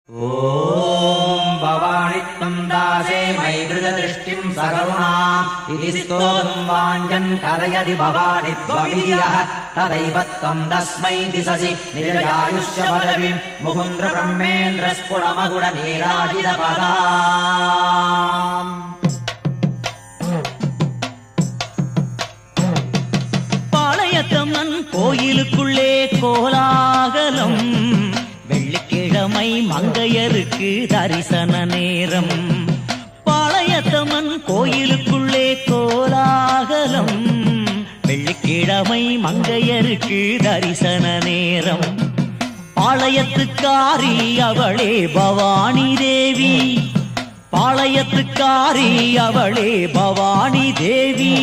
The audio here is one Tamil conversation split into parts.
ஓம் பவானித்வம் தாசே மைத்ருததிருஷ்டிம் சகருணாம் இதி ஸ்தோத்ரம் வாஞ்சன் கரயதி பவானித்வமிதியः ததைவத்வம் தஸ்மை திசசி நிஜயாயுஷ்ய பதவிம் முகுந்திர பிரம்மேந்திர ஸ்புடமகுட நீராஜிதபதாம். பாளையத்தம்மன் கோயிலுக்குள்ளே கோலாகலம், வெள்ளிக்கிழமை மங்கையருக்கு தரிசன நேரம். பாளையத்தம்மன் கோயிலுக்குள்ளே கோலாகலம், வெள்ளிக்கிழமை மங்கையருக்கு தரிசன நேரம். பாளையத்துக்காரி அவளே பவானி தேவி, பாளையத்துக்காரி அவளே பவானி தேவி.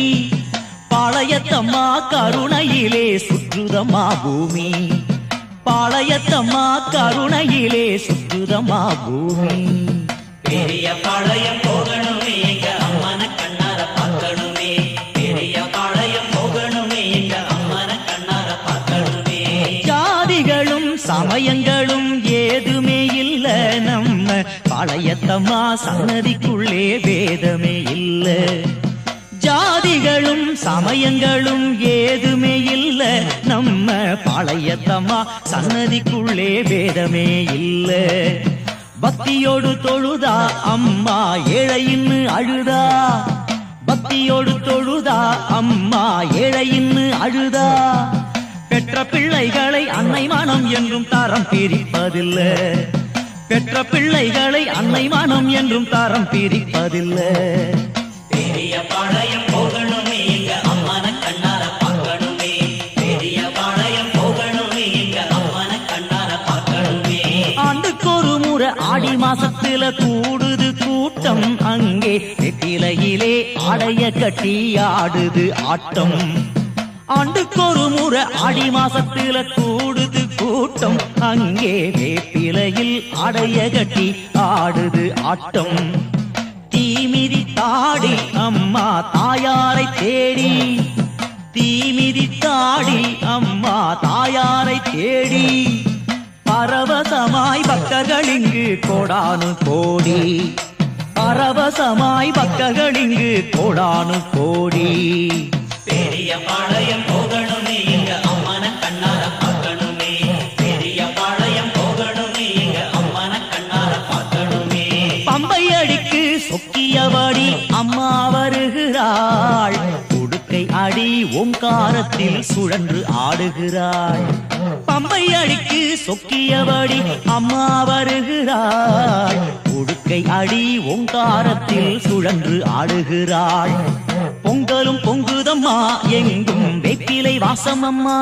பாளையத்தம்மா கருணையிலே சுற்றுதம்மா பூமி, பாளையத்தம்மா கருணையிலே சுற்றுதம்மா பூமி. பெரிய பாளையம் போகணுமே எங்க அம்மன கண்ணார பார்க்கணுமே, பெரிய பாளையம் போகணுமே எங்க அம்மன கண்ணார பார்க்கணுமே. ஜாதிகளும் சமயங்களும் ஏதுமே இல்ல நம்ம பாளையத்தம்மா சன்னதிக்குள்ளே வேதமே இல்ல. ஜாதிகளும் சமயங்களும் ஏதுமே இல்ல நம்ம பாளையத்தம்மா சன்னதிக்குள்ளே வேதமே இல்ல. பக்தியோடு தொழுதா அம்மா ஏழையின்னு அழுதா, பக்தியோடு தொழுதா அம்மா ஏழையின்னு அழுதா. பெற்ற பிள்ளைகளை அன்னை மனம் என்றும் தரம் பிரிப்பதில்ல, பெற்ற பிள்ளைகளை அன்னை மனம் என்றும் தரம் பிரிப்பதில்ல. பெரிய பாளையம் போகணுமே எங்க அம்மன கண்ணார பார்க்கணுமே, பெரிய பாளையம் போகணுமே எங்க அம்மன கண்ணார பார்க்கணுமே. ஆண்டுக்கொரு முறை ஆடி மாசத்துல கூடுது கூட்டம், அங்கே வெற்றிலையிலே ஆடைய கட்டி ஆடுது ஆட்டம். ஆண்டுக்கொரு முறை ஆடி மாசத்துல கூடுது கூட்டம், அங்கே வேப்பிலையில் ஆடைய கட்டி ஆடுது ஆட்டம். தீமிதி தாடி அம்மா தாயாரை தேடி, தீமிதி தாடி அம்மா தாயாரை தேடி. பரவசமாய் பக்தர்கள் இங்கு கோடானு கோடி, பரவசமாய் பக்தர்கள் இங்கு கோடானு கோடி. பெரிய பாளையம் போகணுமே எங்க அம்மன கண்ணார பார்க்கணுமே, பெரிய பாளையம் போகணுமே எங்க அம்மன கண்ணார பார்க்கணுமே. பம்பை அடிக்கு சொக்கியபடி அம்மா வருகிறாள், உடுக்கை அடி ஓங்காரத்தில் சுழன்று ஆடுகிறாள். பம்பை அடிக்கு சொக்கியபடி அம்மா வருகிறாள், உடுக்கை அடி ஓங்காரத்தில் சுழன்று ஆடுகிறாள். பொங்கலும் பொங்குதம்மா எங்கும் வேப்பிலை வாசமம்மா,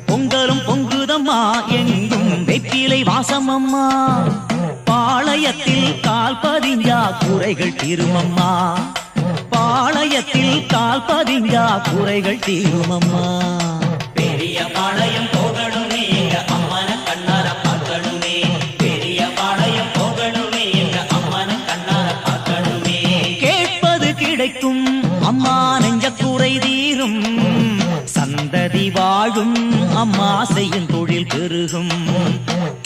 பொங்கலும் பொங்குதம்மா எங்கும் வேப்பிலை வாசமம்மா. பாளையத்தில் கால் பதிஞ்சா குறைகள் தீருமம்மா, பாளையத்தில் கால் பதிஞ்சா குறைகள் தீருமம்மா. பெரிய பாளையம் போகணுமே எங்க அம்மன கண்ணார பார்க்கணுமே, பெரிய பாளையம் போகணுமே எங்க அம்மன கண்ணார பார்க்கணுமே. கேட்பது கிடைக்கும் அம்மா நெஞ்ச குறை தீரும், சந்ததி வாழும் அம்மா செய்யும் தொழில் பெருகும்.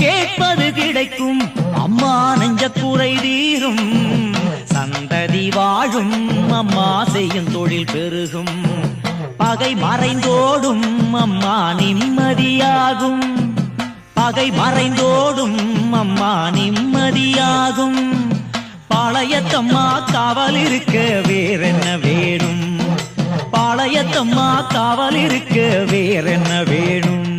கேட்பது கிடைக்கும் அம்மா நெஞ்ச குறை தீரும், சந்ததி வாழும் அம்மா செய்யும் தொழில் பெருகும். பகை மறைந்தோடும் அம்மா நிம்மதியாகும், பகை மறைந்தோடும் அம்மா நிம்மதியாகும். பாளையத்தம்மா காவல் இருக்க வேறென்ன வேணும், பாளையத்தம்மா காவல் இருக்க வேறென்ன வேணும்.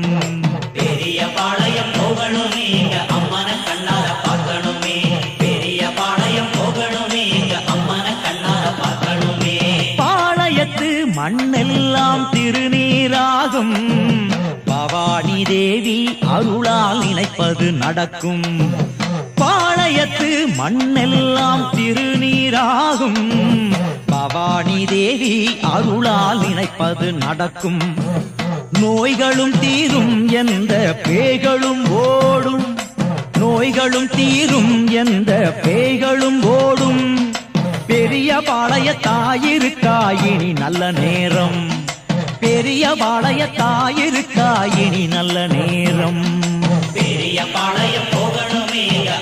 பெரிய பாளையம் போகணுமே எங்க அம்மன கண்ணார பார்க்கணுமே, பெரிய பாளையம் போகணுமே எங்க அம்மன கண்ணார பார்க்கணுமே. பாளையத்து மண்ணெல்லாம் திருநீராகும், பவானி தேவி அருளால் நினைப்பது நடக்கும். பாளையத்து மண்ணெல்லாம் திருநீராகும், பவானி தேவி அருளால் நினைப்பது நடக்கும். நோய்களும் தீரும் எந்த பேய்களும் ஓடும், நோய்களும் தீரும் எந்த பேய்களும் ஓடும். பெரிய பாளையத்தாயிருக்கா இனி நல்ல நேரம், பெரிய பாளையத்தாயிருக்கா இனி நல்ல நேரம். பெரிய பாளையம் போகணுமே எங்க